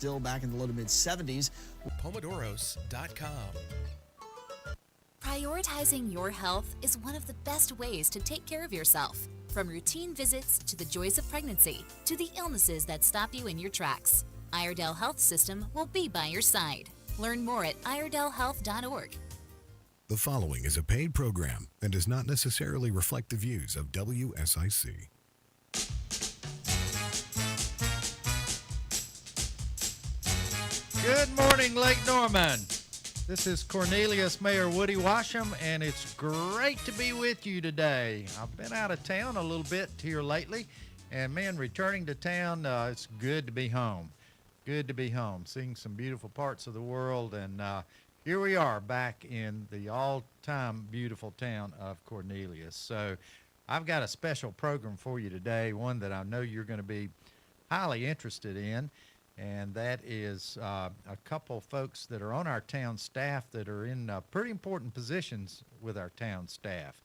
still back in the low to mid 70s. Pomodoros.com. Prioritizing your health is one of the best ways to take care of yourself. From routine visits to the joys of pregnancy to the illnesses that stop you in your tracks, Iredell Health System will be by your side. Learn more at iredellhealth.org. The following is a paid program and does not necessarily reflect the views of WSIC. Good morning, Lake Norman. This is Cornelius, Mayor Woody Washam, and it's great to be with you today. I've been out of town a little bit here lately, and man, returning to town, it's good to be home. Good to be home, seeing some beautiful parts of the world, and here we are back in the all-time beautiful town of Cornelius. So I've got a special program for you today, one that I know you're going to be highly interested in. And that is a couple folks that are on our town staff that are in pretty important positions with our town staff.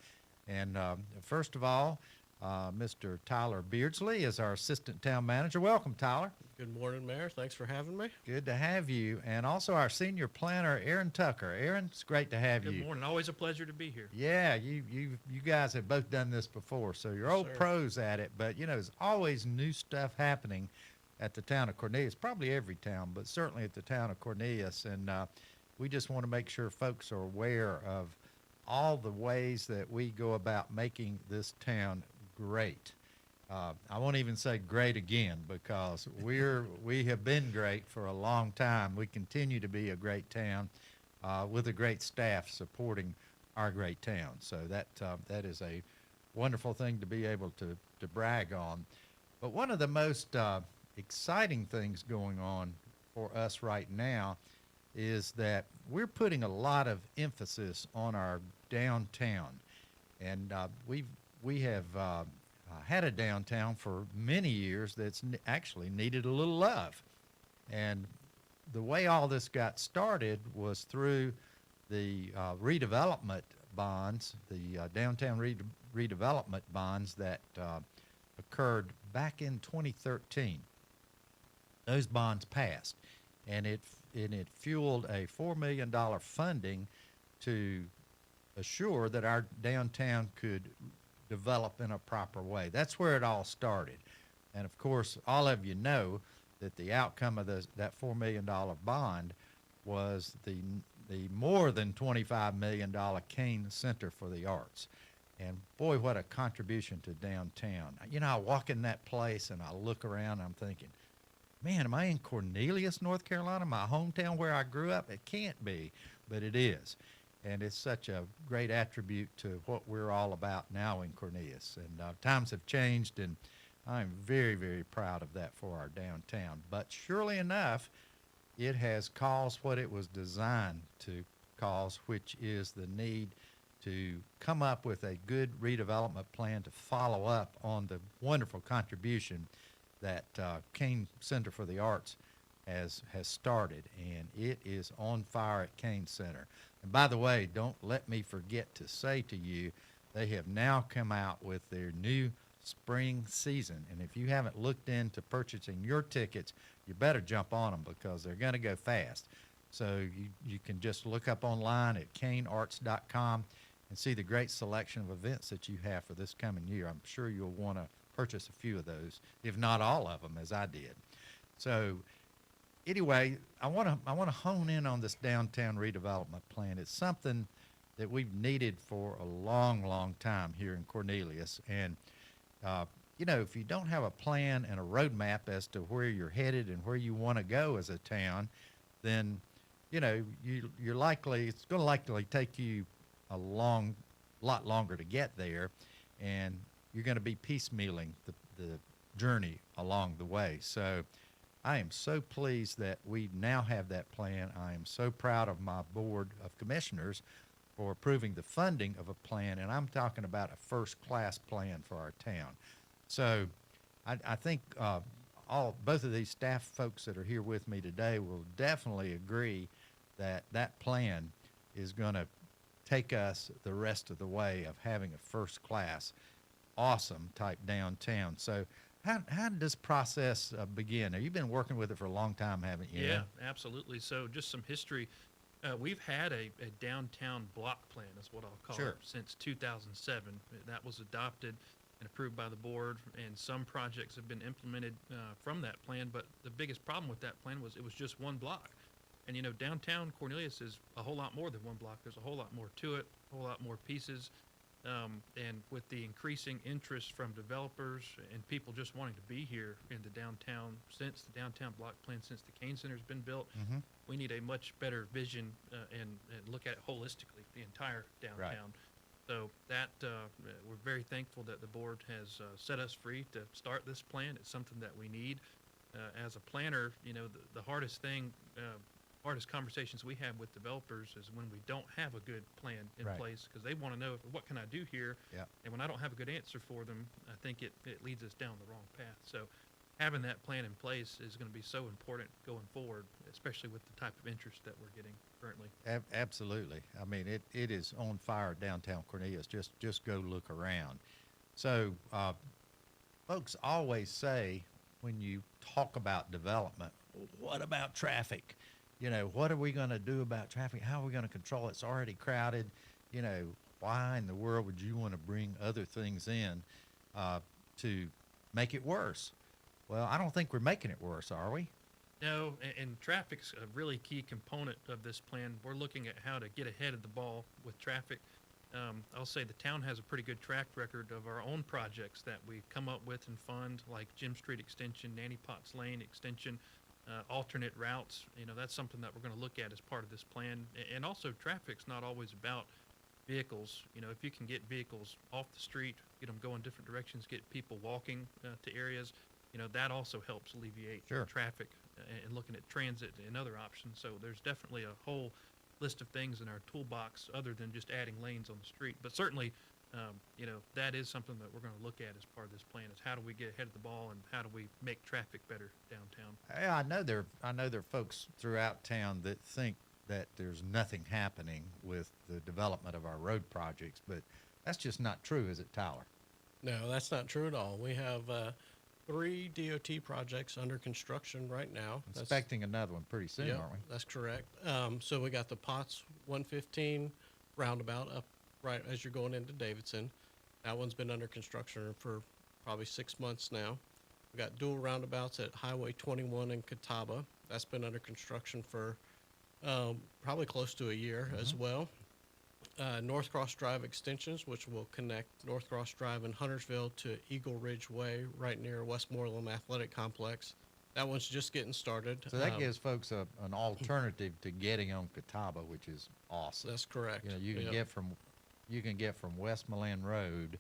And first of all, Mr. Tyler Beardsley is our assistant town manager. Welcome, Tyler. Good morning, Mayor. Thanks for having me. Good to have you. And also our senior planner, Aaron Tucker. Aaron, it's great to have you. Good morning. Always a pleasure to be here. Yeah, you guys have both done this before, so you're old pros at it. But, you know, there's always new stuff happening at the town of Cornelius, probably every town, but certainly at the town of Cornelius. And we just want to make sure folks are aware of all the ways that we go about making this town great. I won't even say great again, because we have been great for a long time. We continue to be a great town with a great staff supporting our great town. So that is a wonderful thing to be able to brag on. But one of the most exciting things going on for us right now is that we're putting a lot of emphasis on our downtown, and we have had a downtown for many years that's actually needed a little love. And the way all this got started was through the redevelopment bonds, the downtown redevelopment bonds that occurred back in 2013. Those bonds passed, and it fueled a $4 million funding to assure that our downtown could develop in a proper way. That's where it all started. And of course, all of you know that the outcome of that $4 million bond was the more than $25 million Kane Center for the Arts. And boy, what a contribution to downtown. You know, I walk in that place and I look around and I'm thinking, man, am I in Cornelius, North Carolina, my hometown where I grew up? It can't be, but it is. And it's such a great attribute to what we're all about now in Cornelius. And times have changed, and I'm very, very proud of that for our downtown. But surely enough, it has caused what it was designed to cause, which is the need to come up with a good redevelopment plan to follow up on the wonderful contribution that Kane Center for the Arts has started, and it is on fire at Kane Center. And by the way, don't let me forget to say to you, they have now come out with their new spring season, and if you haven't looked into purchasing your tickets, you better jump on them, because they're going to go fast. So you can just look up online at kanearts.com and see the great selection of events that you have for this coming year. I'm sure you'll want to purchase a few of those, if not all of them, as I did. So anyway, I want to hone in on this downtown redevelopment plan. It's something that we've needed for a long, long time here in Cornelius. And you know, if you don't have a plan and a roadmap as to where you're headed and where you want to go as a town, then you know it's going to likely take you a lot longer to get there, and you're going to be piecemealing the journey along the way. So I am so pleased that we now have that plan. I am so proud of my board of commissioners for approving the funding of a plan, and I'm talking about a first-class plan for our town. So I think both of these staff folks that are here with me today will definitely agree that that plan is going to take us the rest of the way of having a first-class, awesome type downtown. So how did this process begin? Now, you've been working with it for a long time, haven't you? Yeah, absolutely. So just some history. We've had a downtown block plan, is what I'll call Sure. it, since 2007. That was adopted and approved by the board, and some projects have been implemented from that plan. But the biggest problem with that plan was it was just one block. And, you know, downtown Cornelius is a whole lot more than one block. There's a whole lot more to it, a whole lot more pieces. And with the increasing interest from developers and people just wanting to be here in the downtown, since the downtown block plan, since the Kane Center's been built, we need a much better vision and look at it holistically, the entire downtown. Right. So that we're very thankful that the board has set us free to start this plan. It's something that we need. As a planner, you know, the hardest thing, hardest conversations we have with developers is when we don't have a good plan in Right. place, because they want to know, what can I do here? Yeah. And when I don't have a good answer for them, I think it leads us down the wrong path. So having that plan in place is going to be so important going forward, especially with the type of interest that we're getting currently. Absolutely. I mean, it is on fire downtown Cornelius. Just go look around. So, folks always say when you talk about development, what about traffic? You know, what are we going to do about traffic? How are we going to control it? It's already crowded. You know, why in the world would you want to bring other things in to make it worse? Well, I don't think we're making it worse, are we? No, and traffic's a really key component of this plan. We're looking at how to get ahead of the ball with traffic. I'll say the town has a pretty good track record of our own projects that we've come up with and fund, like Jim Street Extension, Nanny Potts Lane Extension, alternate routes. You know, that's something that we're going to look at as part of this plan. And also, traffic's not always about vehicles. You know, if you can get vehicles off the street, get them going different directions, get people walking to areas, you know, that also helps alleviate Sure. traffic and looking at transit and other options. So there's definitely a whole list of things in our toolbox other than just adding lanes on the street. But certainly, you know, that is something that we're going to look at as part of this plan, is how do we get ahead of the ball and how do we make traffic better downtown. Yeah, I know there are folks throughout town that think that there's nothing happening with the development of our road projects, but that's just not true, is it, Tyler? No, that's not true at all. We have 3 DOT projects under construction right now. Expecting another one pretty soon, Yep, aren't we? that's correct. So we got the Potts 115 roundabout up right as you're going into Davidson. That one's been under construction for probably 6 months now. We got dual roundabouts at Highway 21 in Catawba. That's been under construction for probably close to a year as well. North Cross Drive extensions, which will connect North Cross Drive in Huntersville to Eagle Ridge Way right near Westmoreland Athletic Complex. That one's just getting started. So that gives folks an alternative to getting on Catawba, which is awesome. That's correct. You know, you can Yep. get from Westmoreland Road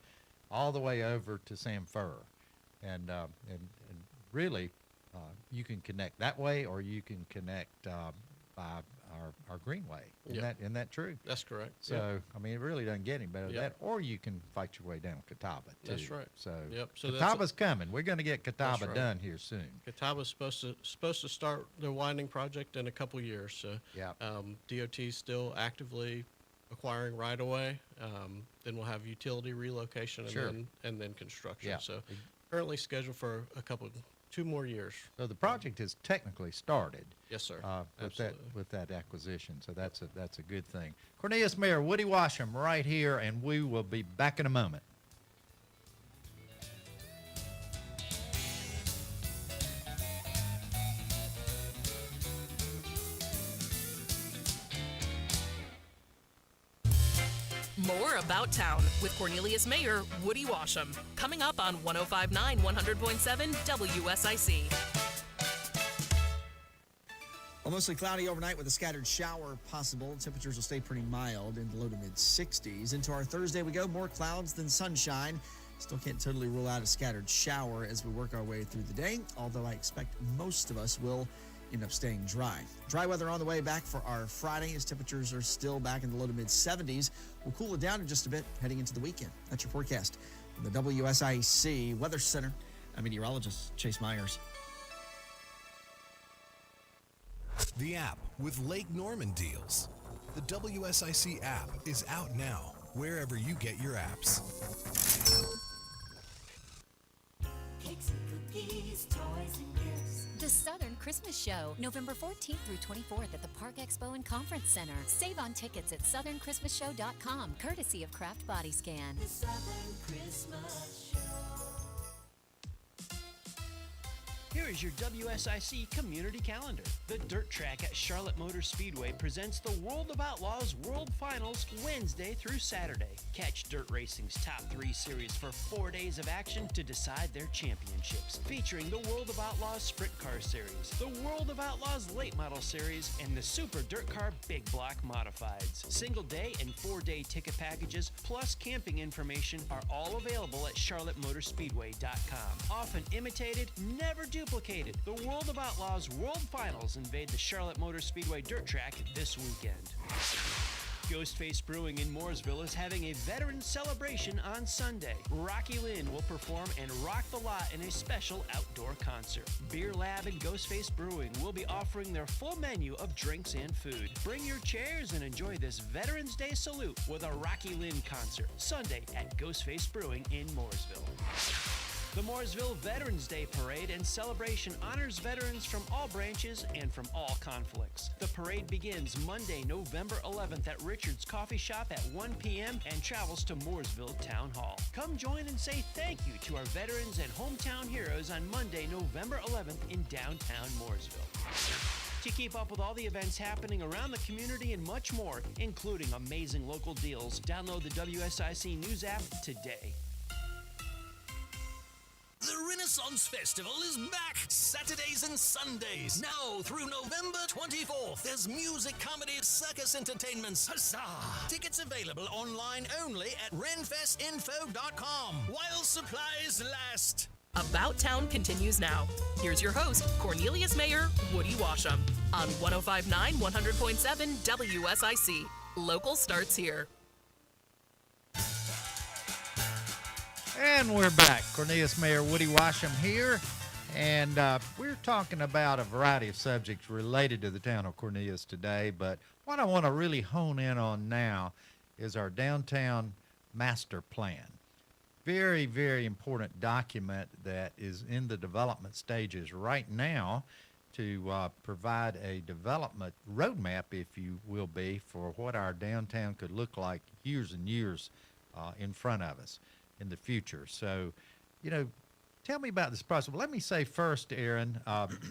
all the way over to Sam Furr, and really you can connect that way, or you can connect by our greenway. Isn't that true? That's correct. So Yep. I mean, it really doesn't get any better than Yep. that. Or you can fight your way down Catawba too. That's right. So, Yep. So that's Catawba's coming. We're going to get Catawba right. done here soon. Catawba's supposed to start their widening project in a couple years. So Yeah. DOT's still actively acquiring right of way. Then we'll have utility relocation and Sure. then construction. Yeah. So currently scheduled for 2 more years. So the project has technically started. Yes, sir. With that acquisition. So that's a good thing. Cornelius Mayor Woody Washam right here, and we will be back in a moment. More About Town with Cornelius Mayor Woody Washam. Coming up on 105.9 100.7 WSIC. Well, mostly cloudy overnight with a scattered shower possible. Temperatures will stay pretty mild in the low to mid 60s. Into our Thursday we go. More clouds than sunshine. Still can't totally rule out a scattered shower as we work our way through the day, although I expect most of us will end up staying dry. Dry weather on the way back for our Friday as temperatures are still back in the low to mid 70s. We'll cool it down in just a bit heading into the weekend. That's your forecast from the WSIC Weather Center. I'm meteorologist Chase Myers. The app with Lake Norman deals. The WSIC app is out now, wherever you get your apps. Cakes and cookies, toys, and gifts. The Southern Christmas Show, November 14th through 24th at the Park Expo and Conference Center. Save on tickets at southernchristmasshow.com, courtesy of Kraft Body Scan. The Southern Christmas Show. Here is your WSIC community calendar. The Dirt Track at Charlotte Motor Speedway presents the World of Outlaws World Finals Wednesday through Saturday. Catch Dirt Racing's top 3 series for 4 days of action to decide their championships, featuring the World of Outlaws Sprint Car Series, the World of Outlaws Late Model Series, and the Super Dirt Car Big Block Modifieds. Single day and 4-day ticket packages plus camping information are all available at charlottemotorspeedway.com. Often imitated, never duplicated. The World of Outlaws World Finals invade the Charlotte Motor Speedway Dirt Track this weekend. Ghostface Brewing in Mooresville is having a veteran celebration on Sunday. Rocky Lynn will perform and rock the lot in a special outdoor concert. Beer Lab and Ghostface Brewing will be offering their full menu of drinks and food. Bring your chairs and enjoy this Veterans Day salute with a Rocky Lynn concert, Sunday at Ghostface Brewing in Mooresville. The Mooresville Veterans Day Parade and celebration honors veterans from all branches and from all conflicts. The parade begins Monday, November 11th at Richard's Coffee Shop at 1 p.m. and travels to Mooresville Town Hall. Come join and say thank you to our veterans and hometown heroes on Monday, November 11th in downtown Mooresville. To keep up with all the events happening around the community and much more, including amazing local deals, download the WSIC News app today. The Renaissance Festival is back Saturdays and Sundays. Now through November 24th, there's music, comedy, circus entertainments. Huzzah! Tickets available online only at renfestinfo.com while supplies last. About Town continues now. Here's your host, Cornelius Mayor Woody Washam on 105.9 100.7 WSIC. Local starts here. And we're back. Cornelius Mayor Woody Washam here. And we're talking about a variety of subjects related to the town of Cornelius today. But what I want to really hone in on now is our downtown master plan. Very, very important document that is in the development stages right now to provide a development roadmap, if you will be, for what our downtown could look like years and years in front of us in the future. So, you know, tell me about this process. Well, let me say first, Aaron,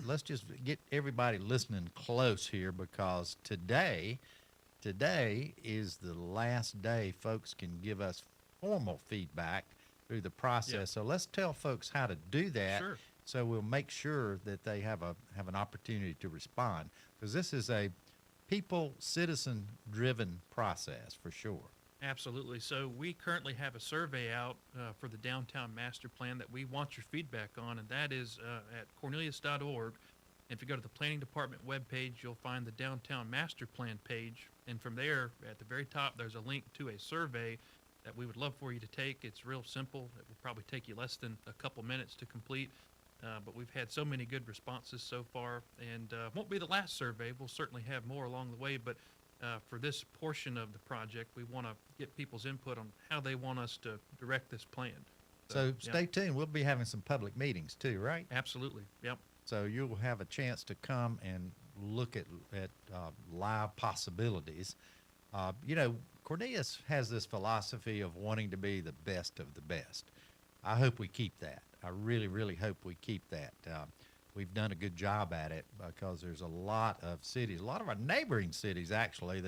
let's just get everybody listening close here, because today is the last day folks can give us formal feedback through the process. Yeah. So let's tell folks how to do that. Sure. So we'll make sure that they have an opportunity to respond, because this is a people, citizen-driven process for sure. Absolutely. So we currently have a survey out for the downtown master plan that we want your feedback on, and that is at cornelius.org. If you go to the planning department webpage, you'll find the downtown master plan page, and from there, at the very top, there's a link to a survey that we would love for you to take. It's real simple. It will probably take you less than a couple minutes to complete, but we've had so many good responses so far, and won't be the last survey. We'll certainly have more along the way, but for this portion of the project, we want to get people's input on how they want us to direct this plan. So yeah. stay tuned. We'll be having some public meetings too, right? Absolutely. Yep. So you'll have a chance to come and look at live possibilities. You know, Cornelius has this philosophy of wanting to be the best of the best. I hope we keep that. I really, really hope we keep that. We've done a good job at it, because there's a lot of cities, a lot of our neighboring cities actually,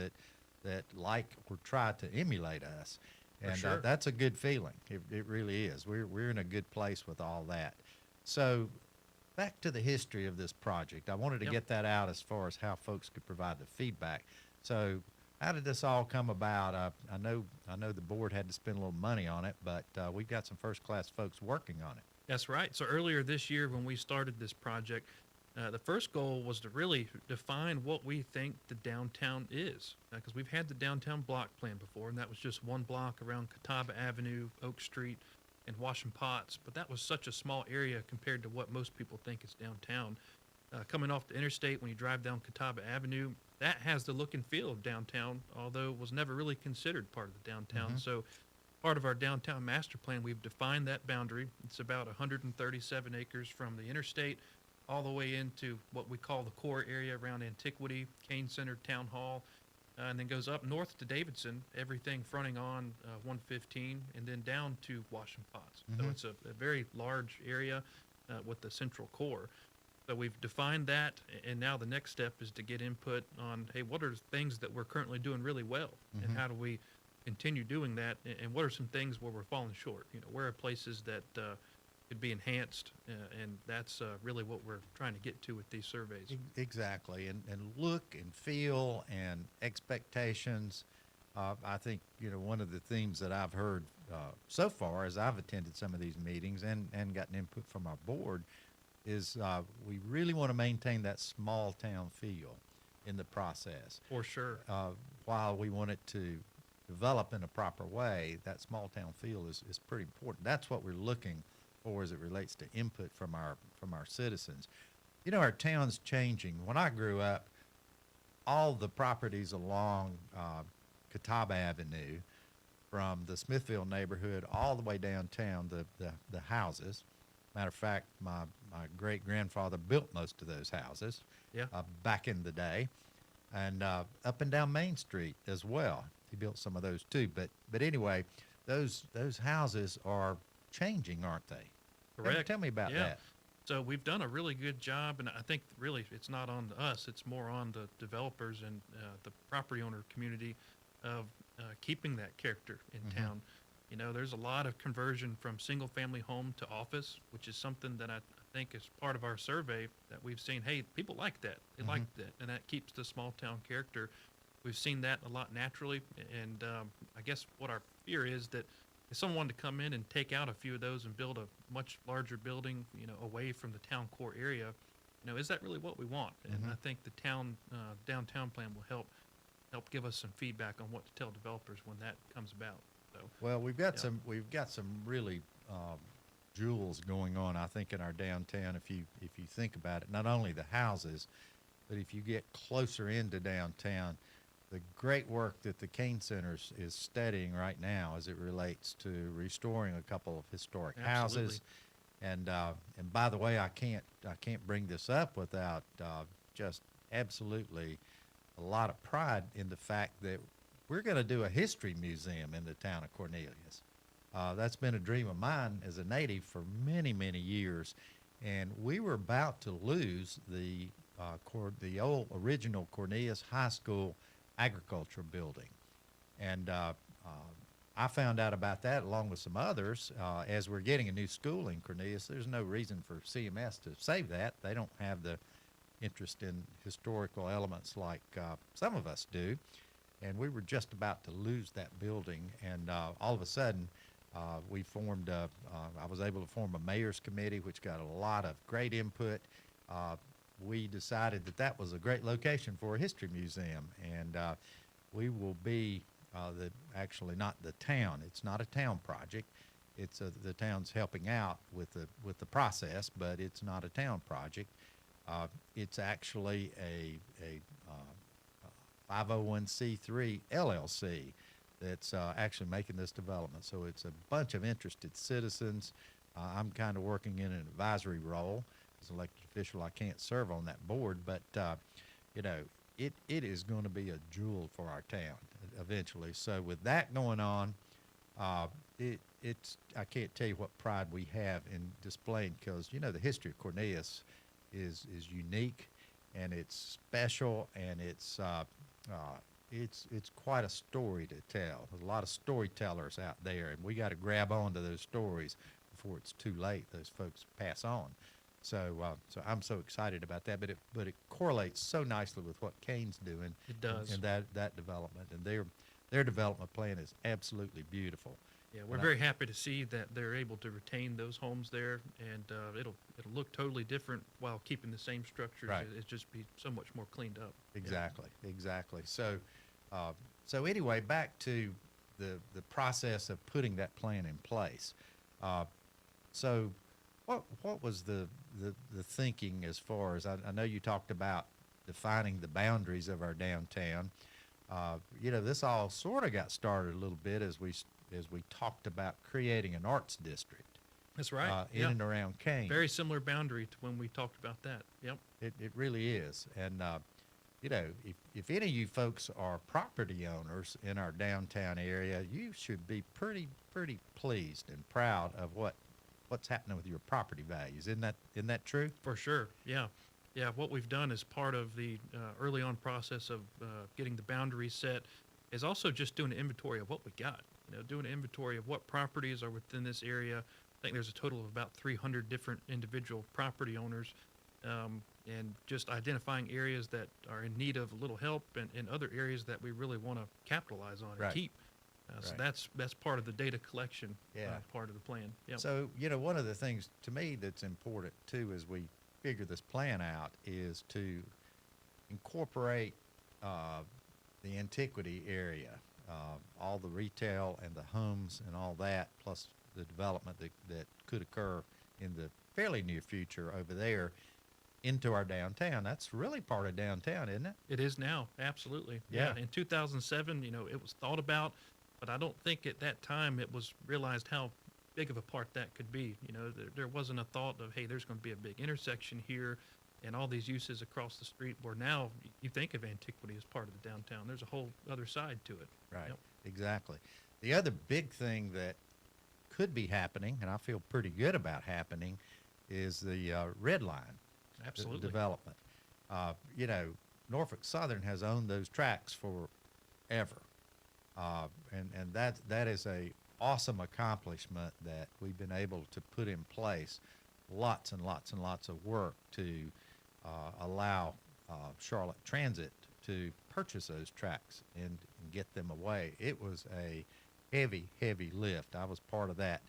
that like or try to emulate us. And sure. That's a good feeling. It really is. We're in a good place with all that. So back to the history of this project. I wanted to Yep. get that out as far as how folks could provide the feedback. So how did this all come about? I know the board had to spend a little money on it, but we've got some first-class folks working on it. That's right. So earlier this year, when we started this project, the first goal was to really define what we think the downtown is, because we've had the downtown block plan before, and that was just one block around Catawba Avenue, Oak Street, and Washam Potts. But that was such a small area compared to what most people think is downtown. Coming off the interstate, when you drive down Catawba Avenue, that has the look and feel of downtown, although it was never really considered part of the downtown. Mm-hmm. So part of our downtown master plan, we've defined that boundary. It's about 137 acres from the interstate all the way into what we call the core area around Antiquity, Kane Center, Town Hall, and then goes up north to Davidson, everything fronting on 115, and then down to Washam Potts. So it's a very large area with the central core. So we've defined that, and now the next step is to get input on, hey, what are things that we're currently doing really well, and how do we continue doing that, and what are some things where we're falling short? You know, where are places that could be enhanced, and that's really what we're trying to get to with these surveys. Exactly, and look and feel and expectations. I think, you know, one of the themes that I've heard so far as I've attended some of these meetings and gotten input from our board is we really want to maintain that small town feel in the process. For sure. While we want it to develop in a proper way, that small town feel is pretty important. That's what we're looking for as it relates to input from our citizens. You know, our town's changing. When I grew up, all the properties along Catawba Avenue, from the Smithville neighborhood all the way downtown, the houses. Matter of fact, my great grandfather built most of those houses back in the day, and up and down Main Street as well. He built some of those too. But anyway, those houses are changing, aren't they? Correct. Tell me about that. So we've done a really good job, and I think really it's not on us, it's more on the developers and the property owner community of keeping that character in town. You know, there's a lot of conversion from single-family home to office, which is something that I think is part of our survey that we've seen, hey, people like that. They like that, and that keeps the small-town character. We've seen that a lot naturally, and I guess what our fear is that if someone wanted to come in and take out a few of those and build a much larger building, you know, away from the town core area, you know, is that really what we want? And I think the downtown plan will help give us some feedback on what to tell developers when that comes about. So, well, we've got some really jewels going on, I think, in our downtown. If you think about it, not only the houses, but if you get closer into downtown, the great work that the Kane Center is studying right now as it relates to restoring a couple of historic houses. And by the way, I can't bring this up without just absolutely a lot of pride in the fact that we're going to do a history museum in the town of Cornelius. That's been a dream of mine as a native for many, many years, and we were about to lose the old original Cornelius High School agriculture building. And I found out about that along with some others. As we're getting a new school in Cornelius, there's no reason for CMS to save that. They don't have the interest in historical elements like some of us do. And we were just about to lose that building. And all of a sudden, we formed I was able to form a mayor's committee, which got a lot of great input. We decided that was a great location for a history museum, and we will be actually not the town. It's not a town project. It's the town's helping out with the process, but it's not a town project. It's actually a 501c3 LLC that's actually making this development. So it's a bunch of interested citizens. I'm kind of working in an advisory role. As an elected official, I can't serve on that board, but you know, it is going to be a jewel for our town eventually. So with that going on, it's I can't tell you what pride we have in displaying, because you know the history of Cornelius is unique, and it's special, and it's quite a story to tell. There's a lot of storytellers out there, and we got to grab onto those stories before it's too late. Those folks pass on. So I'm so excited about that, but it correlates so nicely with what Kane's doing. It does. And that development, and their development plan is absolutely beautiful. Yeah, we're very happy to see that they're able to retain those homes there, and it'll look totally different while keeping the same structures. Right. It'll just be so much more cleaned up. Exactly. So anyway, back to the process of putting that plan in place. So what was the thinking as far as, I know you talked about defining the boundaries of our downtown. You know, this all sort of got started a little bit as we as we talked about creating an arts district That's right. in and around Kane. Very similar boundary to when we talked about that. Yep. It really is. And, you know, if any of you folks are property owners in our downtown area, you should be pretty pleased and proud of what's happening with your property values. Isn't that true? For sure. Yeah. Yeah. What we've done as part of the early on process of getting the boundaries set is also just doing an inventory of what we got. You know, doing an inventory of what properties are within this area. I think there's a total of about 300 different individual property owners, and just identifying areas that are in need of a little help and other areas that we really want to capitalize on and Right. keep. So that's part of the data collection part of the plan. Yep. So, you know, one of the things to me that's important too as we figure this plan out is to incorporate the antiquity area, all the retail and the homes and all that, plus the development that could occur in the fairly near future over there into our downtown. That's really part of downtown, isn't it? It is now, absolutely. Yeah. In 2007, you know, it was thought about, but I don't think at that time it was realized how big of a part that could be. You know, there wasn't a thought of, hey, there's going to be a big intersection here and all these uses across the street, where now you think of antiquity as part of the downtown. There's a whole other side to it. Right, Yep. exactly. The other big thing that could be happening, and I feel pretty good about happening, is the red line Absolutely. development. You know, Norfolk Southern has owned those tracks forever, and that is a awesome accomplishment that we've been able to put in place. Lots and lots and lots of work to allow Charlotte Transit to purchase those tracks and get them away. It was a heavy lift. I was part of that,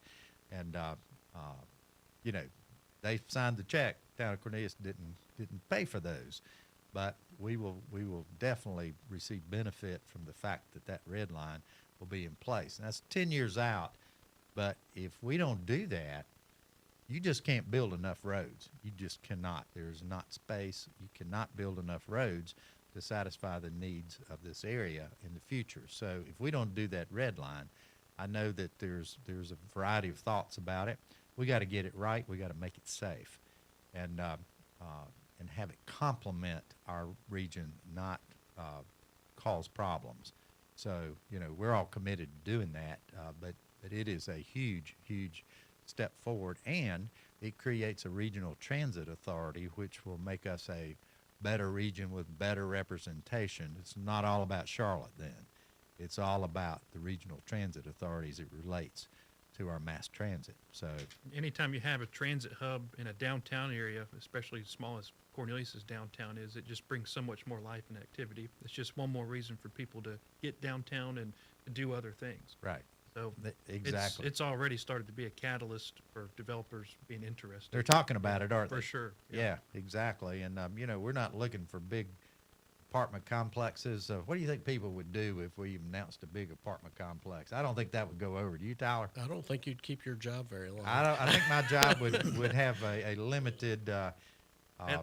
and you know, they signed the check. Town of Cornelius didn't pay for those, but we will definitely receive benefit from the fact that red line will be in place. And that's 10 years out, but if we don't do that, you just can't build enough roads. You just cannot. There's not space. You cannot build enough roads to satisfy the needs of this area in the future. So if we don't do that red line, I know that there's a variety of thoughts about it. We got to get it right. We got to make it safe, and have it complement our region, not cause problems. So, you know, we're all committed to doing that, but it is a huge step forward, and it creates a regional transit authority, which will make us a better region with better representation. It's not all about Charlotte then. It's all about the regional transit authorities. It relates to our mass transit. So Anytime you have a transit hub in a downtown area, especially as small as Cornelius's downtown is, it just brings so much more life and activity. It's just one more reason for people to get downtown and do other things. right. So Exactly. it's already started to be a catalyst for developers being interested. They're talking about it, aren't they? For sure. Yeah, exactly. And, you know, we're not looking for big apartment complexes. What do you think people would do if we announced a big apartment complex? I don't think that would go over. Do you, Tyler? I don't think you'd keep your job very long. I think my job would have a limited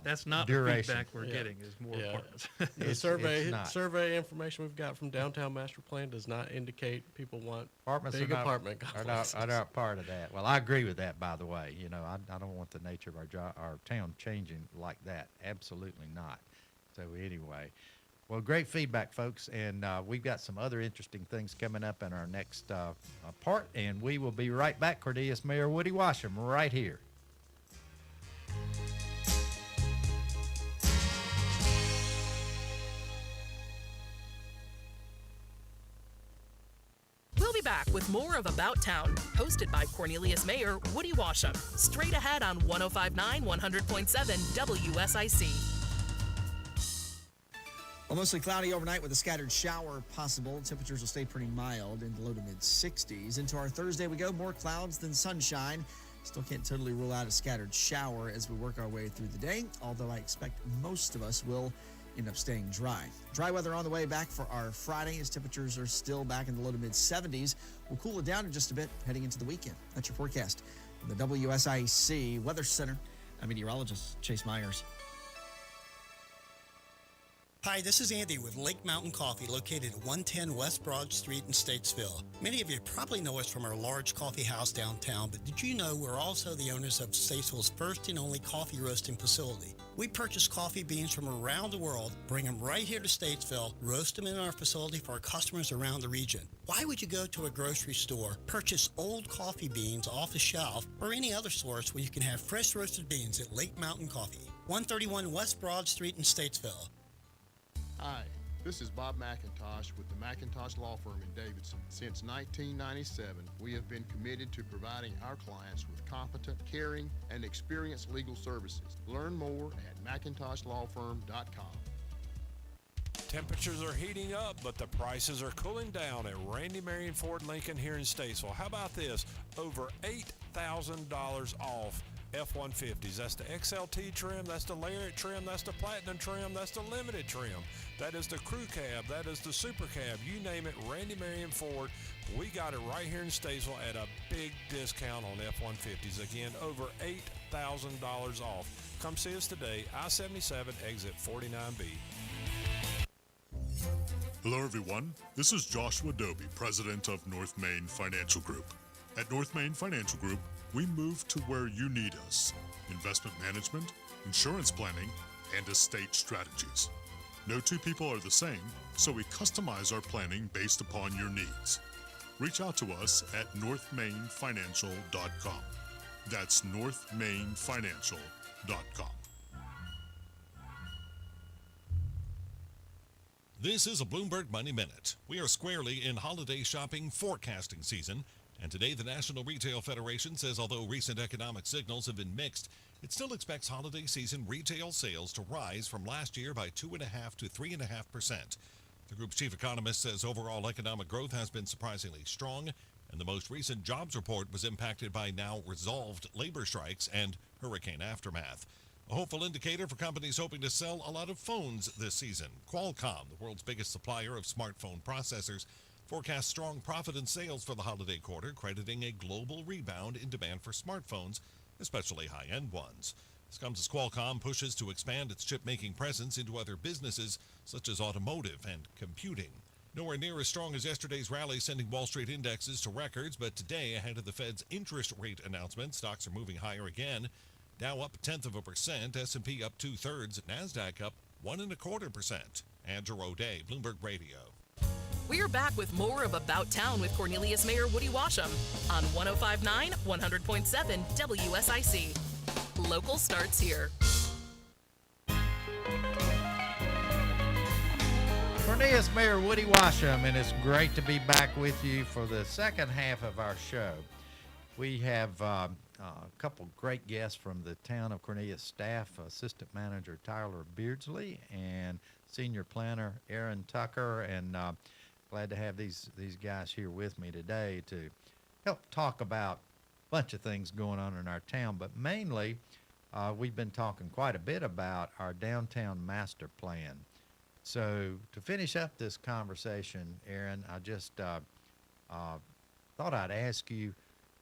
That's not duration. the feedback we're Yeah. getting is more Yeah. apartments. The It's survey not. survey information we've got from Downtown Master Plan does not indicate people want Apartments big are not, apartment are complexes. not part of that. Well, I agree with that, by the way. You know, I don't want the nature of our town changing like that. Absolutely not. So anyway, well, great feedback, folks. And we've got some other interesting things coming up in our next part. And we will be right back. Cornelius Mayor Woody Washam right here. We'll be back with more of About Town, hosted by Cornelius Mayor Woody Washam. Straight ahead on 105.9 100.7 WSIC. Well, mostly cloudy overnight with a scattered shower possible. Temperatures will stay pretty mild in the low to mid 60s. Into our Thursday we go. More clouds than sunshine. Still can't totally rule out a scattered shower as we work our way through the day, although I expect most of us will end up staying dry. Dry weather on the way back for our Friday as temperatures are still back in the low to mid 70s. We'll cool it down in just a bit heading into the weekend. That's your forecast from the WSIC Weather Center. I'm meteorologist Chase Myers. Hi, this is Andy with Lake Mountain Coffee, located at 110 West Broad Street in Statesville. Many of you probably know us from our large coffee house downtown, but did you know we're also the owners of Statesville's first and only coffee roasting facility? We purchase coffee beans from around the world, bring them right here to Statesville, roast them in our facility for our customers around the region. Why would you go to a grocery store, purchase old coffee beans off the shelf, or any other source where you can have fresh roasted beans at Lake Mountain Coffee, 131 West Broad Street in Statesville? Hi, this is Bob McIntosh with the McIntosh Law Firm in Davidson. Since 1997, we have been committed to providing our clients with competent, caring, and experienced legal services. Learn more at McIntoshLawFirm.com. Temperatures are heating up, but the prices are cooling down at Randy Marion Ford Lincoln here in Statesville. How about this? Over $8,000 off F-150s. That's the XLT trim, that's the Lariat trim, that's the Platinum trim, that's the Limited trim. That is the Crew Cab, that is the Super Cab. You name it, Randy Marion Ford. We got it right here in Statesville at a big discount on F-150s. Again, over $8,000 off. Come see us today, I-77, exit 49B. Hello everyone, this is Joshua Doby, president of North Main Financial Group. At North Main Financial Group, we move to where you need us: investment management, insurance planning, and estate strategies. No two people are the same, so we customize our planning based upon your needs. Reach out to us at northmainfinancial.com. That's northmainfinancial.com. This is a Bloomberg Money Minute. We are squarely in holiday shopping forecasting season, and today the National Retail Federation says although recent economic signals have been mixed, it still expects holiday season retail sales to rise from last year by 2.5% to 3.5%. The group's chief economist says overall economic growth has been surprisingly strong, and the most recent jobs report was impacted by now resolved labor strikes and hurricane aftermath. A hopeful indicator for companies hoping to sell a lot of phones this season. Qualcomm, the world's biggest supplier of smartphone processors, forecasts strong profit and sales for the holiday quarter, crediting a global rebound in demand for smartphones, especially high-end ones. This comes as Qualcomm pushes to expand its chip-making presence into other businesses, such as automotive and computing. Nowhere near as strong as yesterday's rally, sending Wall Street indexes to records, but today, ahead of the Fed's interest rate announcement, stocks are moving higher again. Dow up 0.1%, S&P up 2/3, NASDAQ up 1.25%. Andrew O'Day, Bloomberg Radio. We're back with more of About Town with Cornelius Mayor Woody Washam on 105.9, 100.7 WSIC. Local starts here. Cornelius Mayor Woody Washam, and it's great to be back with you for the second half of our show. We have a couple great guests from the town of Cornelius staff, Assistant Manager Tyler Beardsley and Senior Planner Aaron Tucker, and glad to have these guys here with me today to help talk about a bunch of things going on in our town, but mainly we've been talking quite a bit about our downtown master plan. So to finish up this conversation, Aaron, I just thought I'd ask you,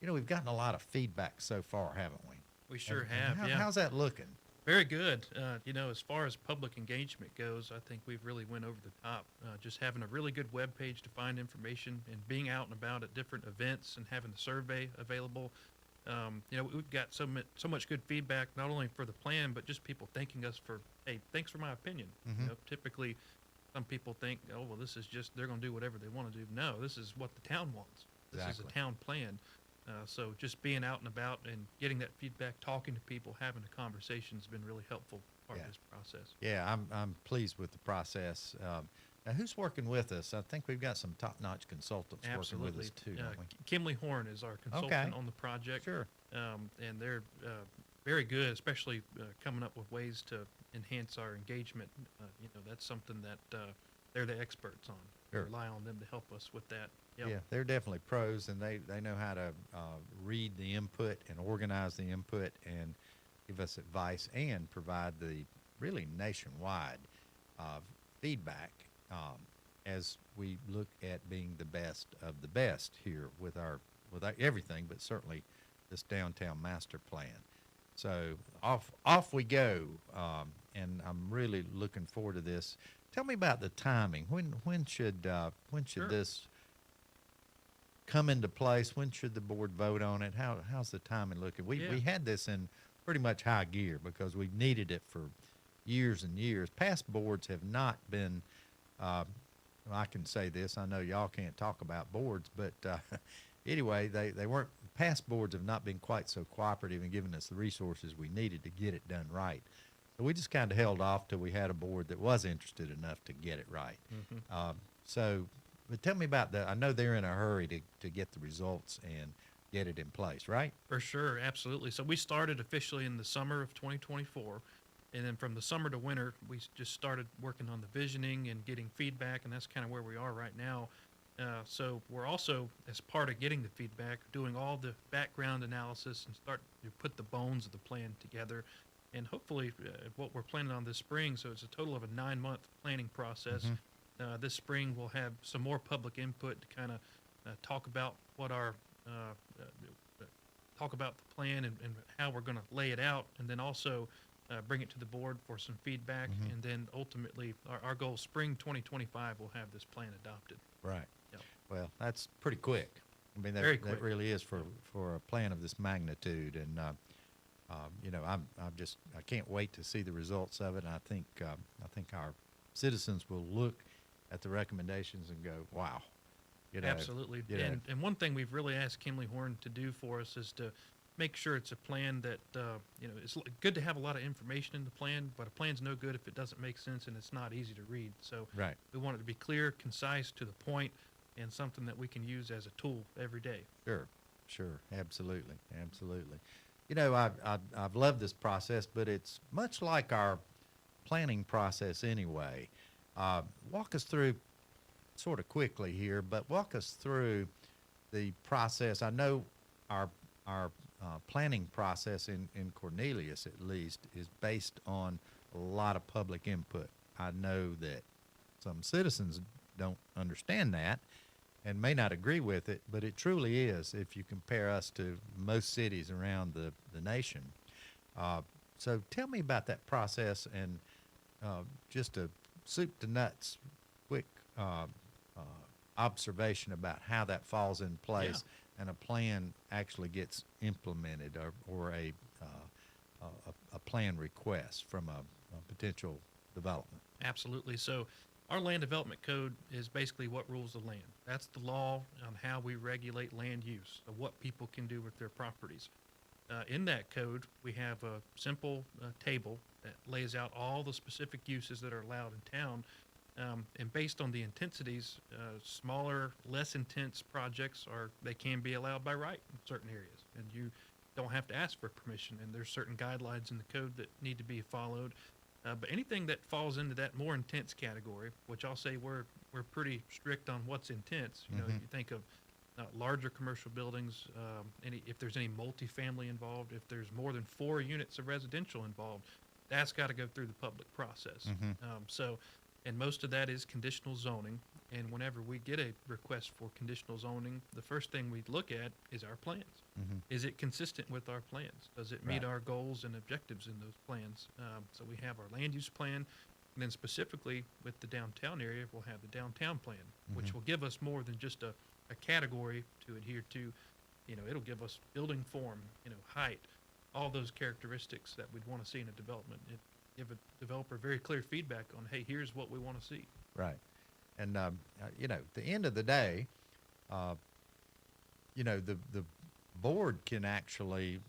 we've gotten a lot of feedback so far, haven't we? We sure have, yeah. How's that looking? Very good. As far as public engagement goes, I think we've really went over the top. Just having a really good web page to find information and being out and about at different events and having the survey available. We've got so much good feedback, not only for the plan, but just people thanking us for, hey, thanks for my opinion. Mm-hmm. Typically, some people think, oh, well, this is just, they're going to do whatever they want to do. No, this is what the town wants. This is a town plan. So just being out and about and getting that feedback, talking to people, having a conversation has been really helpful part of this process. Yeah, I'm pleased with the process. Now, who's working with us? I think we've got some top-notch consultants working with us too, don't we? Kimley Horn is our consultant on the project. Sure. And they're very good, especially coming up with ways to enhance our engagement. That's something that they're the experts on. Sure. Rely on them to help us with that. Yep. Yeah, they're definitely pros, and they know how to read the input and organize the input and give us advice and provide the really nationwide feedback as we look at being the best of the best here with our everything, but certainly this downtown master plan. So off we go, and I'm really looking forward to this. Tell me about the timing. When should Sure. this come into place? When should the board vote on it? How's the timing looking? We had this in pretty much high gear because we needed it for years and years. Past boards have not been. I can say this. I know y'all can't talk about boards, but anyway, they weren't. Past boards have not been quite so cooperative in giving us the resources we needed to get it done right. So we just kind of held off till we had a board that was interested enough to get it right. But tell me about I know they're in a hurry to get the results and get it in place, right? For sure, absolutely. So we started officially in the summer of 2024, and then from the summer to winter, we just started working on the visioning and getting feedback, and that's kind of where we are right now. So we're also, as part of getting the feedback, doing all the background analysis and start to put the bones of the plan together. And hopefully what we're planning on this spring, so it's a total of a 9-month planning process. This spring we'll have some more public input to kind of talk about what our talk about the plan and how we're going to lay it out, and then also bring it to the board for some feedback, and then ultimately our goal is spring 2025 we'll have this plan adopted. Right. Yep. Well, that's pretty quick. I mean, Very that quick. really is for a plan of this magnitude, and you know, I can't wait to see the results of it. And I think our citizens will look at the recommendations and go, wow. You know, Absolutely. you know. And one thing we've really asked Kimley Horn to do for us is to make sure it's a plan that, you know, it's good to have a lot of information in the plan, but a plan's no good if it doesn't make sense and it's not easy to read. So Right. we want it to be clear, concise, to the point, and something that we can use as a tool every day. Sure, absolutely. You know, I've loved this process, but it's much like our planning process anyway. Walk us through, sort of quickly here, but walk us through the process. I know our planning process in Cornelius, at least, is based on a lot of public input. I know that some citizens don't understand that and may not agree with it, but it truly is if you compare us to most cities around the nation. So tell me about that process and just a soup to nuts quick observation about how that falls in place and a plan actually gets implemented, or a plan request from a potential development. Absolutely. So our land development code is basically what rules the land. That's the law on how we regulate land use, of what people can do with their properties. In that code, we have a simple table that lays out all the specific uses that are allowed in town. And based on the intensities, smaller, less intense projects they can be allowed by right in certain areas. And you don't have to ask for permission, and there's certain guidelines in the code that need to be followed. But anything that falls into that more intense category, which I'll say we're pretty strict on what's intense. You know, you think of larger commercial buildings, if there's any multifamily involved, if there's more than 4 units of residential involved, that's got to go through the public process. And most of that is conditional zoning. And whenever we get a request for conditional zoning, the first thing we look at is our plans. Is it consistent with our plans? Does it meet our goals and objectives in those plans? So we have our land use plan, and then specifically with the downtown area, we'll have the downtown plan, which will give us more than just a category to adhere to. You know, it'll give us building form, you know, height, all those characteristics that we'd want to see in a development. It give a developer very clear feedback on, hey, here's what we want to see. Right. And, you know, at the end of the day, you know, the board can actually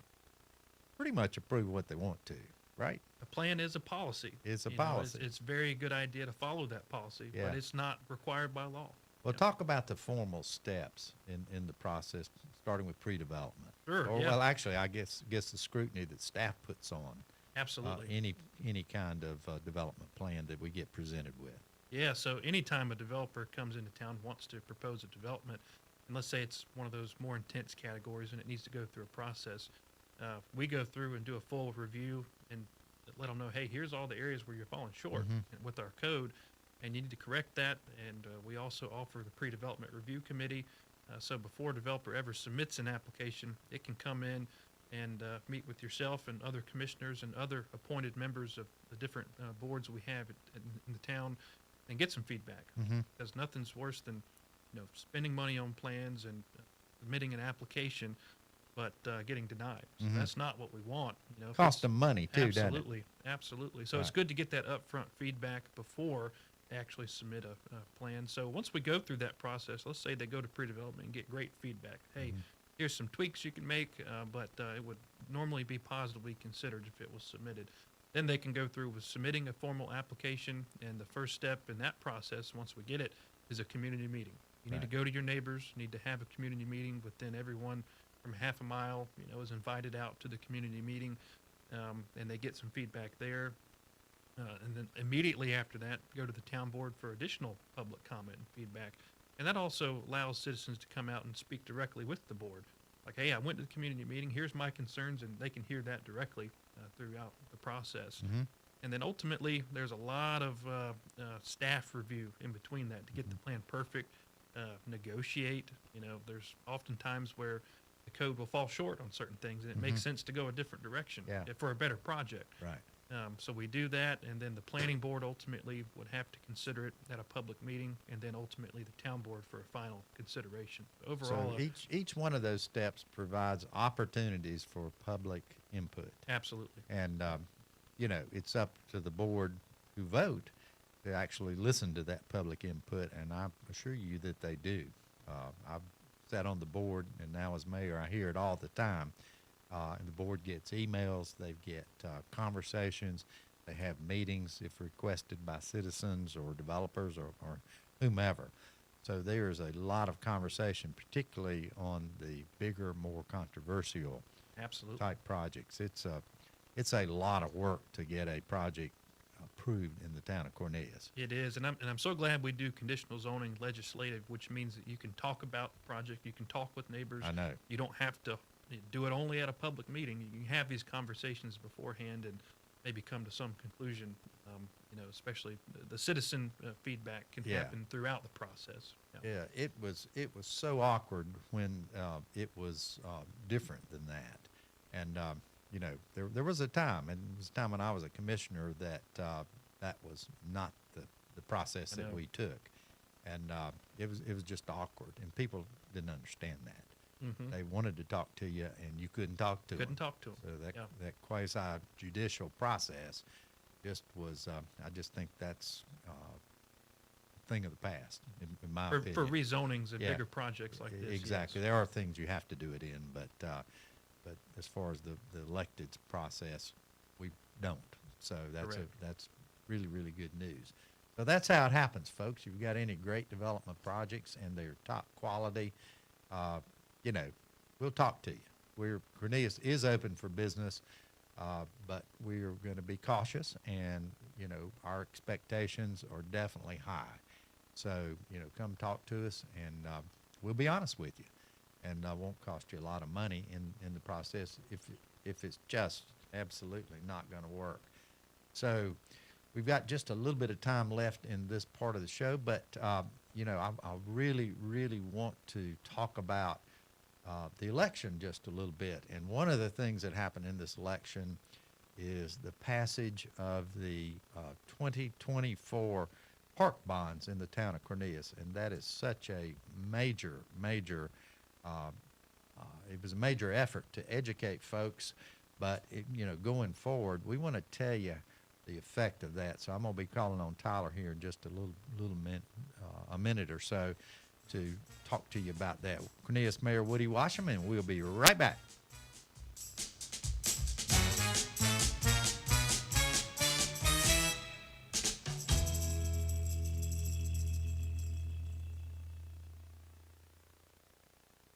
pretty much approve what they want to, right? A plan is a policy. It's a You know, policy. it's a very good idea to follow that policy, Yeah. but it's not required by law. Well, talk about the formal steps in the process, starting with pre-development. Sure, Or, yeah. well, actually, I guess the scrutiny that staff puts on Absolutely. any kind of development plan that we get presented with. Yeah, so anytime a developer comes into town, wants to propose a development, and let's say it's one of those more intense categories and it needs to go through a process, we go through and do a full review and let them know, hey, here's all the areas where you're falling short with our code, and you need to correct that. And we also offer the pre-development review committee. So before a developer ever submits an application, it can come in, and meet with yourself and other commissioners and other appointed members of the different boards we have in the town, and get some feedback. Because nothing's worse than spending money on plans and submitting an application, but getting denied. So that's not what we want. Cost them money too, doesn't it? Absolutely, absolutely. So it's good to get that upfront feedback before actually submit a plan. So once we go through that process, let's say they go to pre-development and get great feedback. Hey, here's some tweaks you can make, but it would normally be positively considered if it was submitted. Then they can go through with submitting a formal application, and the first step in that process, once we get it, is a community meeting. You need to go to your neighbors, you need to have a community meeting, but then everyone from half a mile, is invited out to the community meeting, and they get some feedback there. And then immediately after that, go to the town board for additional public comment and feedback. And that also allows citizens to come out and speak directly with the board. Like, hey, I went to the community meeting, here's my concerns, and they can hear that directly throughout the process. And then ultimately, there's a lot of staff review in between that to get the plan perfect, negotiate. There's often times where the code will fall short on certain things, and it makes sense to go a different direction for a better project. Right. So we do that, and then the planning board ultimately would have to consider it at a public meeting, and then ultimately the town board for a final consideration. Overall, so each one of those steps provides opportunities for public input. Absolutely. And it's up to the board who vote to actually listen to that public input, and I assure you that they do. I've sat on the board, and now as mayor, I hear it all the time. And the board gets emails, they get conversations, they have meetings if requested by citizens or developers or whomever. So there's a lot of conversation, particularly on the bigger, more controversial type projects. It's a lot of work to get a project approved in the town of Cornelius. It is, and I'm so glad we do conditional zoning legislative, which means that you can talk about the project, you can talk with neighbors. I know. You don't have to do it only at a public meeting. You can have these conversations beforehand and maybe come to some conclusion. Especially the citizen feedback can happen throughout the process. Yeah, it was so awkward when it was different than that, and there was a time, and it was a time when I was a commissioner that that was not the process that we took, and it was just awkward, and people didn't understand that. They wanted to talk to you, and you couldn't talk to them. Couldn't talk to them. So that quasi-judicial process just was, I just think that's a thing of the past, in my opinion. For rezonings and bigger projects like this. Exactly. Yes. There are things you have to do it in, but as far as the elected process, we don't. So that's really, really good news. So that's how it happens, folks. If you've got any great development projects and they're top quality, we'll talk to you. Cornelius is open for business, but we're going to be cautious, and our expectations are definitely high. So come talk to us, and we'll be honest with you, and won't cost you a lot of money in the process if it's just absolutely not going to work. So we've got just a little bit of time left in this part of the show, but I really, really want to talk about the election just a little bit. And one of the things that happened in this election is the passage of the 2024 park bonds in the town of Cornelius. And that is such a major, it was a major effort to educate folks. But, going forward, we want to tell you the effect of that. So I'm going to be calling on Tyler here in just a minute or so to talk to you about that. Cornelius Mayor Woody Washam, and we'll be right back.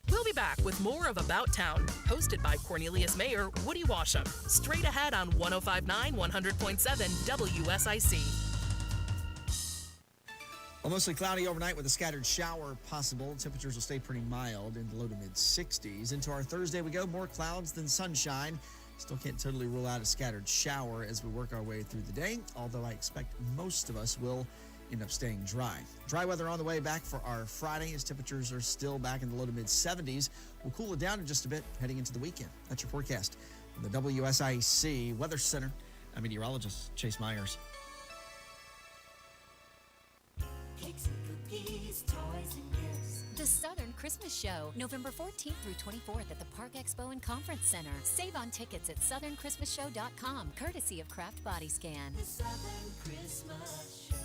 We'll be back with more of About Town, hosted by Cornelius Mayor Woody Washam. Straight ahead on 105.9 100.7 WSIC. Well, mostly cloudy overnight with a scattered shower possible. Temperatures will stay pretty mild in the low to mid 60s. Into our Thursday we go. More clouds than sunshine. Still can't totally rule out a scattered shower as we work our way through the day, although I expect most of us will end up staying dry. Dry weather on the way back for our Friday as temperatures are still back in the low to mid 70s. We'll cool it down in just a bit heading into the weekend. That's your forecast from the WSIC Weather Center. I'm meteorologist Chase Myers. Cakes and cookies, toys and gifts. The Southern Christmas Show, November 14th through 24th at the Park Expo and Conference Center. Save on tickets at southernChristmasShow.com, courtesy of Kraft Body Scan. The Southern Christmas Show.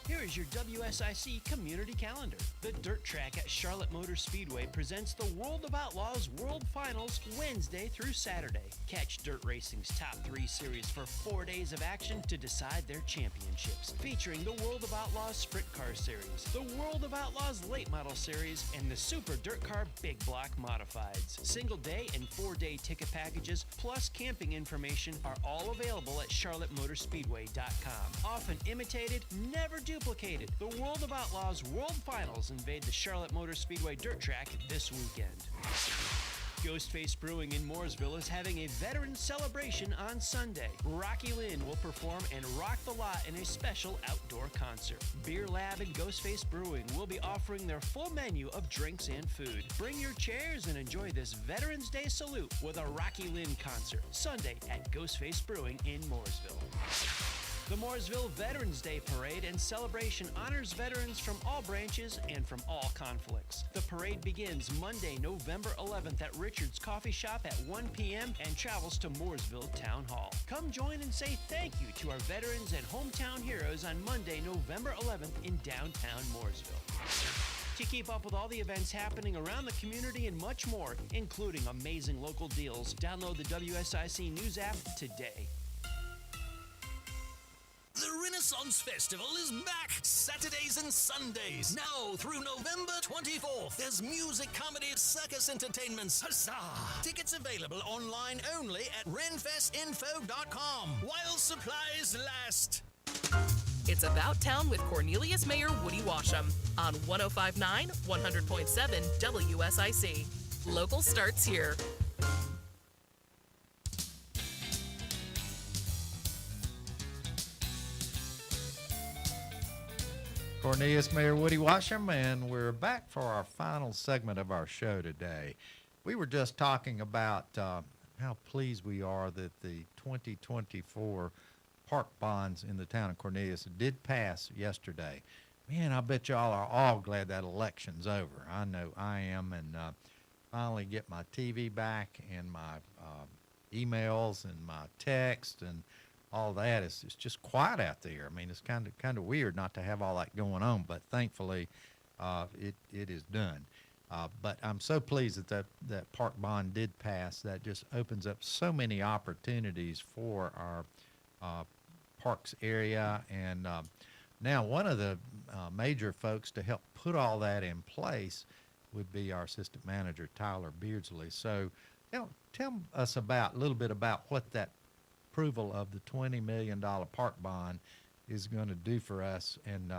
Here is your WSIC community calendar. The Dirt Track at Charlotte Motor Speedway presents the World of Outlaws World Finals Wednesday through Saturday. Catch Dirt Racing's top 3 series for 4 days of action to decide their championships, featuring the World of Outlaws Sprint Car Series, the World of Outlaws Late Model Series, and the Super Dirt Car Big Block Modifieds. Single day and 4-day ticket packages plus camping information are all available at charlottemotorspeedway.com. Often imitated, never duplicated. The World of Outlaws World Finals invade the Charlotte Motor Speedway Dirt Track this weekend. Ghostface Brewing in Mooresville is having a veterans celebration on Sunday. Rocky Lynn will perform and rock the lot in a special outdoor concert. Beer Lab and Ghostface Brewing will be offering their full menu of drinks and food. Bring your chairs and enjoy this Veterans Day salute with a Rocky Lynn concert Sunday at Ghostface Brewing in Mooresville. The Mooresville Veterans Day Parade and celebration honors veterans from all branches and from all conflicts. The parade begins Monday, November 11th at Richard's Coffee Shop at 1 p.m. and travels to Mooresville Town Hall. Come join and say thank you to our veterans and hometown heroes on Monday, November 11th in downtown Mooresville. To keep up with all the events happening around the community and much more, including amazing local deals, download the WSIC News app today. The Renaissance Festival is back Saturdays and Sundays. Now through November 24th, there's music, comedy, circus entertainments. Huzzah! Tickets available online only at renfestinfo.com while supplies last. It's About Town with Cornelius Mayor Woody Washam on 105.9, 100.7 WSIC. Local starts here. Cornelius Mayor Woody Washam, and we're back for our final segment of our show today. We were just talking about how pleased we are that the 2024 park bonds in the town of Cornelius did pass yesterday. Man, I bet y'all are all glad that election's over. I know I am, and finally get my TV back and my emails and my text and all that. It's just quiet out there. I mean, it's kind of weird not to have all that going on, but thankfully it is done. But I'm so pleased that park bond did pass. That just opens up so many opportunities for our parks area. And now one of the major folks to help put all that in place would be our assistant manager, Tyler Beardsley. So tell us a little bit about what that approval of the $20 million park bond is going to do for us, and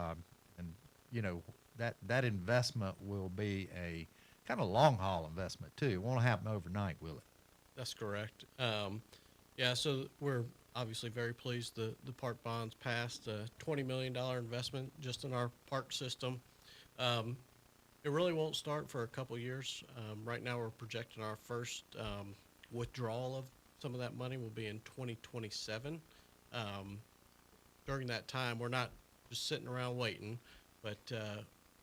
you know that investment will be a kind of long haul investment too. It won't happen overnight, will it? That's correct. Yeah, so we're obviously very pleased the park bonds passed. A $20 million investment just in our park system. It really won't start for a couple years. Right now we're projecting our first withdrawal of some of that money will be in 2027. During that time, we're not just sitting around waiting, but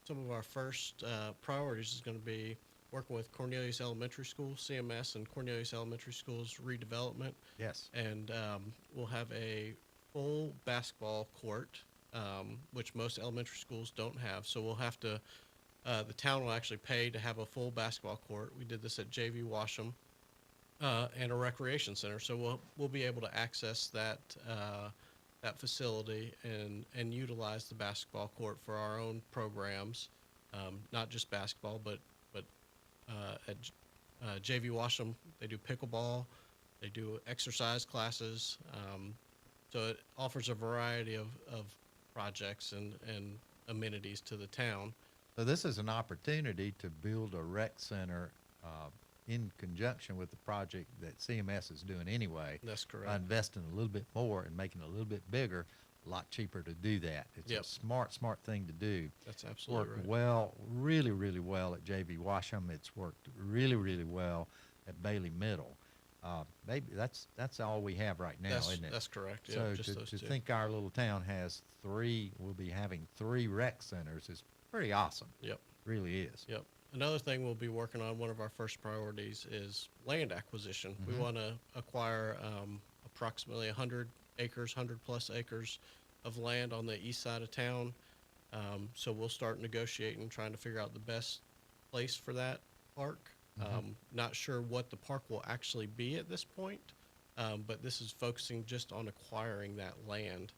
some of our first priorities is going to be working with Cornelius Elementary School, CMS, and Cornelius Elementary School's redevelopment. Yes. And we'll have a full basketball court, which most elementary schools don't have. So we'll have to, the town will actually pay to have a full basketball court. We did this at JV Washam. And a recreation center, so we'll be able to access that facility and utilize the basketball court for our own programs, not just basketball, but at JV Washam they do pickleball, they do exercise classes, so it offers a variety of projects and amenities to the town. So this is an opportunity to build a rec center in conjunction with the project that CMS is doing anyway. That's correct. By investing a little bit more and making it a little bit bigger, a lot cheaper to do that. It's Yep. a smart thing to do. That's absolutely Worked right. well, really, really well at JV Washam. It's worked really, really well at Bailey Middle. Maybe that's all we have right now, isn't it? That's correct. So Yeah, just those to two. think our little town has we'll be having 3 rec centers is pretty awesome. Yep. Really is. Yep. Another thing we'll be working on, one of our first priorities, is land acquisition. We Mhm. want to acquire approximately 100 acres, 100-plus acres of land on the east side of town. So we'll start negotiating, trying to figure out the best place for that park. Not sure what the park will actually be at this point, but this is focusing just on acquiring that land.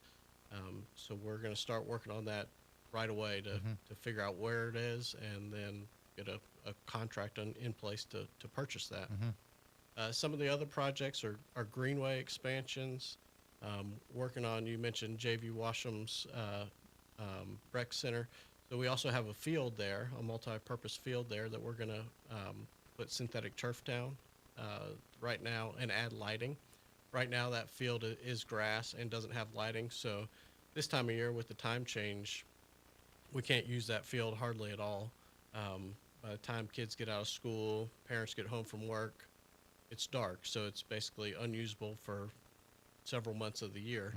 So we're going to start working on that right away to figure out where it is and then get a contract in place to purchase that. Some of the other projects are greenway expansions. Working on, you mentioned JV Washam's rec center. So we also have a field there, a multi-purpose field there that we're going to put synthetic turf down right now and add lighting. Right now that field is grass and doesn't have lighting, so this time of year with the time change, we can't use that field hardly at all. By the time kids get out of school, parents get home from work, it's dark, so it's basically unusable for several months of the year.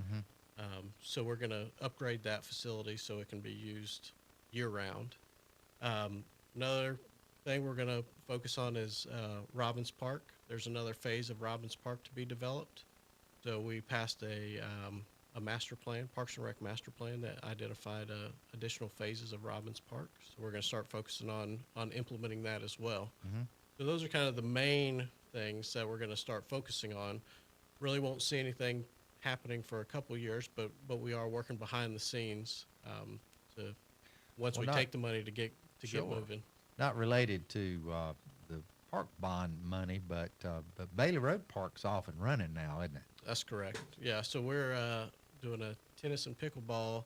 So we're going to upgrade that facility so it can be used year-round. Another thing we're going to focus on is Robbins Park. There's another phase of Robbins Park to be developed. So we passed a master plan, Parks and Rec master plan, that identified additional phases of Robbins Park. So we're going to start focusing on implementing that as well. So those are kind of the main things that we're going to start focusing on. Really won't see anything happening for a couple years, but we are working behind the scenes to once we take the money to get moving. Not related to the park bond money, but Bailey Road Park's off and running now, isn't it? That's correct. Yeah, so we're doing a tennis and pickleball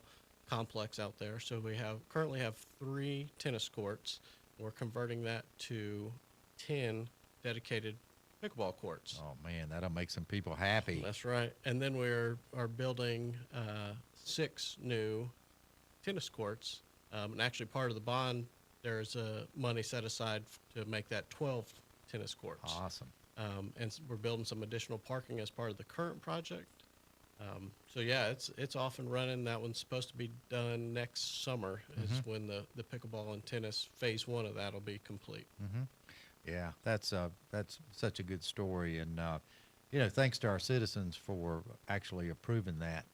complex out there. So we currently have 3 tennis courts. We're converting that to 10 dedicated pickleball courts. Oh man, that'll make some people happy. That's right. And then we are building 6 new tennis courts. And actually, part of the bond, there's money set aside to make that 12 tennis courts. Awesome. And we're building some additional parking as part of the current project. So yeah, it's off and running. That one's supposed to be done next summer. Is when the pickleball and tennis phase 1 of that will be complete. Yeah, that's such a good story, and thanks to our citizens for actually approving that.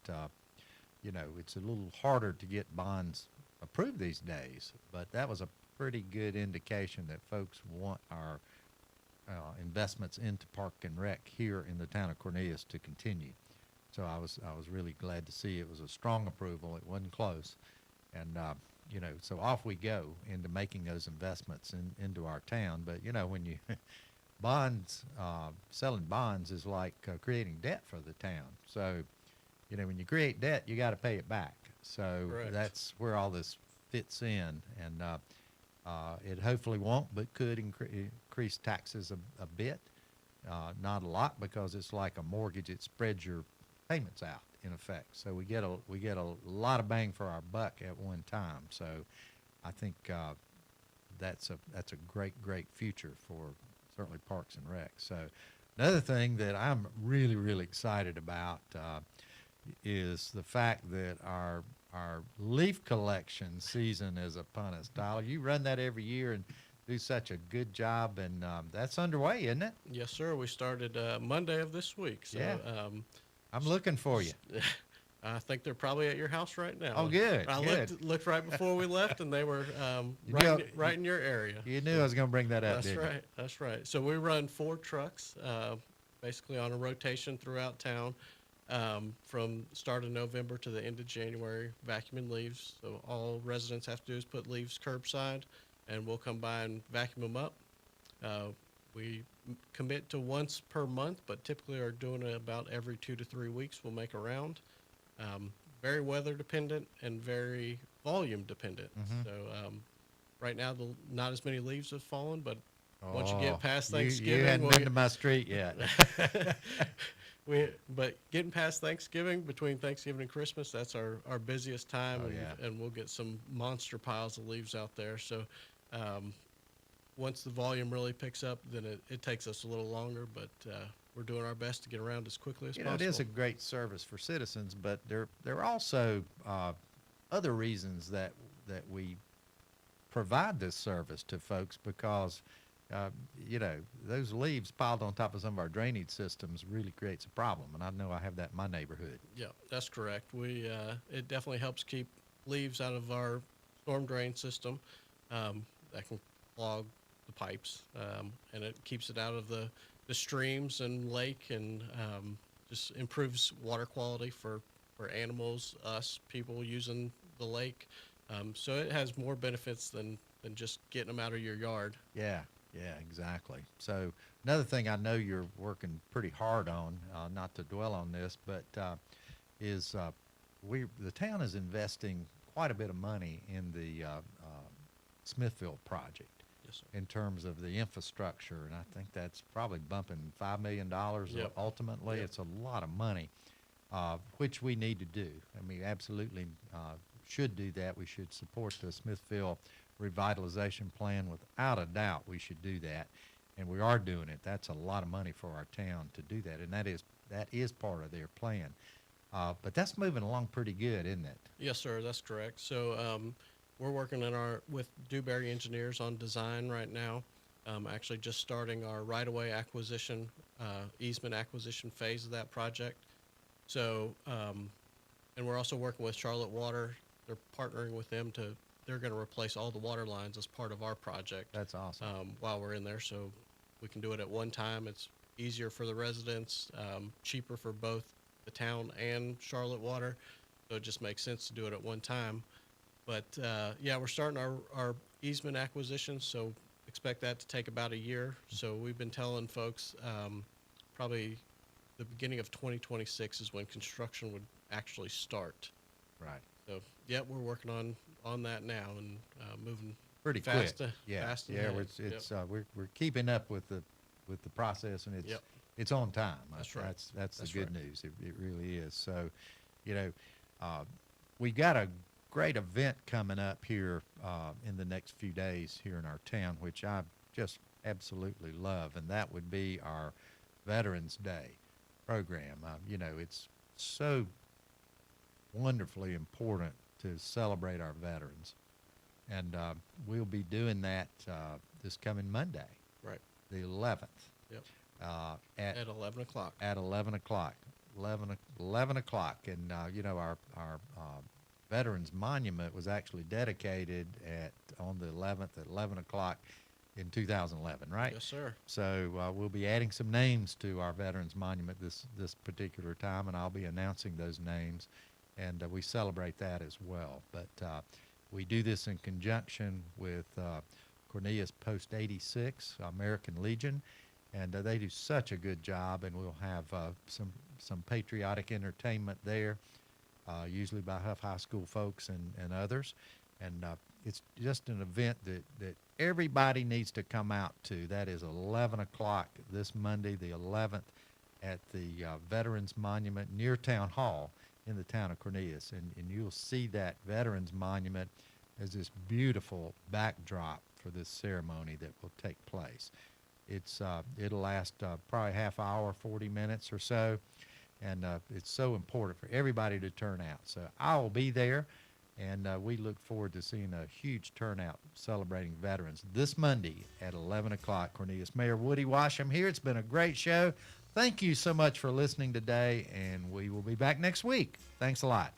It's a little harder to get bonds approved these days, but that was a pretty good indication that folks want our investments into Park and Rec here in the town of Cornelius to continue. So I was really glad to see it was a strong approval. It wasn't close, and so off we go into making those investments into our town. But when you selling bonds is like creating debt for the town. So when you create debt, you got to pay it back. So Correct. that's where all this fits in, and it hopefully won't, but could increase taxes a bit. Not a lot, because it's like a mortgage; it spreads your payments out in effect. So we get a lot of bang for our buck at one time. So I think that's a great future for certainly Parks and Rec. So another thing that I'm really, really excited about is the fact that our leaf collection season is upon us. Tyler, you run that every year and do such a good job, and that's underway, isn't it? Yes, sir. We started Monday of this week. So, Yeah. I'm looking for you. I think they're probably at your house right now. Oh, good. I good. looked right before we left, and they were right in your area. You knew I was going to bring that up, That's didn't you? right. That's right. So we run 4 trucks, basically on a rotation throughout town, from start of November to the end of January, vacuuming leaves. So all residents have to do is put leaves curbside, and we'll come by and vacuum them up. We commit to once per month, but typically are doing it about every 2 to 3 weeks. We'll make a round. Very weather dependent and very volume dependent. So right now, not as many leaves have fallen, but Once you get past You Thanksgiving, hadn't been to my street yet. But getting past Thanksgiving, between Thanksgiving and Christmas, that's our busiest time, and we'll get some monster piles of leaves out there. So once the volume really picks up, then it takes us a little longer, but we're doing our best to get around as quickly as possible. It is a great service for citizens, but there are also other reasons that we provide this service to folks because those leaves piled on top of some of our drainage systems really creates a problem, and I know I have that in my neighborhood. Yeah, that's correct. It definitely helps keep leaves out of our storm drain system that can clog the pipes, and it keeps it out of the streams and lake, and just improves water quality for animals, us, people using the lake. So it has more benefits than just getting them out of your yard. Yeah, exactly. So another thing I know you're working pretty hard on, not to dwell on this, but is the town is investing quite a bit of money in the Smithville project. Yes, sir. In terms of the infrastructure, and I think that's probably bumping $5 million ultimately. Yep. It's a lot of money, which we need to do. I mean, absolutely should do that. We should support the Smithville revitalization plan. Without a doubt, we should do that, and we are doing it. That's a lot of money for our town to do that, and that is part of their plan. But that's moving along pretty good, isn't it? Yes, sir, that's correct. So we're working with Dewberry Engineers on design right now. Actually just starting our right-of-way acquisition, easement acquisition phase of that project. So, and we're also working with Charlotte Water. They're partnering with them they're going to replace all the water lines as part of our project. That's awesome. While we're in there, so we can do it at one time. It's easier for the residents, cheaper for both the town and Charlotte Water. So it just makes sense to do it at one time. But we're starting our easement acquisition, so expect that to take about a year. So we've been telling folks probably the beginning of 2026 is when construction would actually start. Right. So we're working on that now and moving pretty fast. Quick. Fast ahead. We're keeping up with the process, and it's on time. That's right. That's the good news. It really is. So, we got a great event coming up here in the next few days here in our town, which I just absolutely love, and that would be our Veterans Day program. It's so wonderfully important to celebrate our veterans, and we'll be doing that this coming Monday, right, the 11th. Yep. At 11 o'clock. At 11 o'clock. 11 o'clock, and our Veterans Monument was actually dedicated on the 11th at 11 o'clock in 2011, right? Yes, sir. So we'll be adding some names to our Veterans Monument this particular time, and I'll be announcing those names, and we celebrate that as well. But we do this in conjunction with Cornelius Post 86, American Legion, and they do such a good job, and we'll have some patriotic entertainment there, usually by Huff High School folks and others. And it's just an event that everybody needs to come out to. That is 11 o'clock this Monday, the 11th, at the Veterans Monument near Town Hall in the town of Cornelius. And you'll see that Veterans Monument as this beautiful backdrop for this ceremony that will take place. It'll last probably half hour, 40 minutes or so, and it's so important for everybody to turn out. So I will be there, and we look forward to seeing a huge turnout celebrating veterans this Monday at 11 o'clock. Cornelius Mayor Woody Washam here. It's been a great show. Thank you so much for listening today, and we will be back next week. Thanks a lot.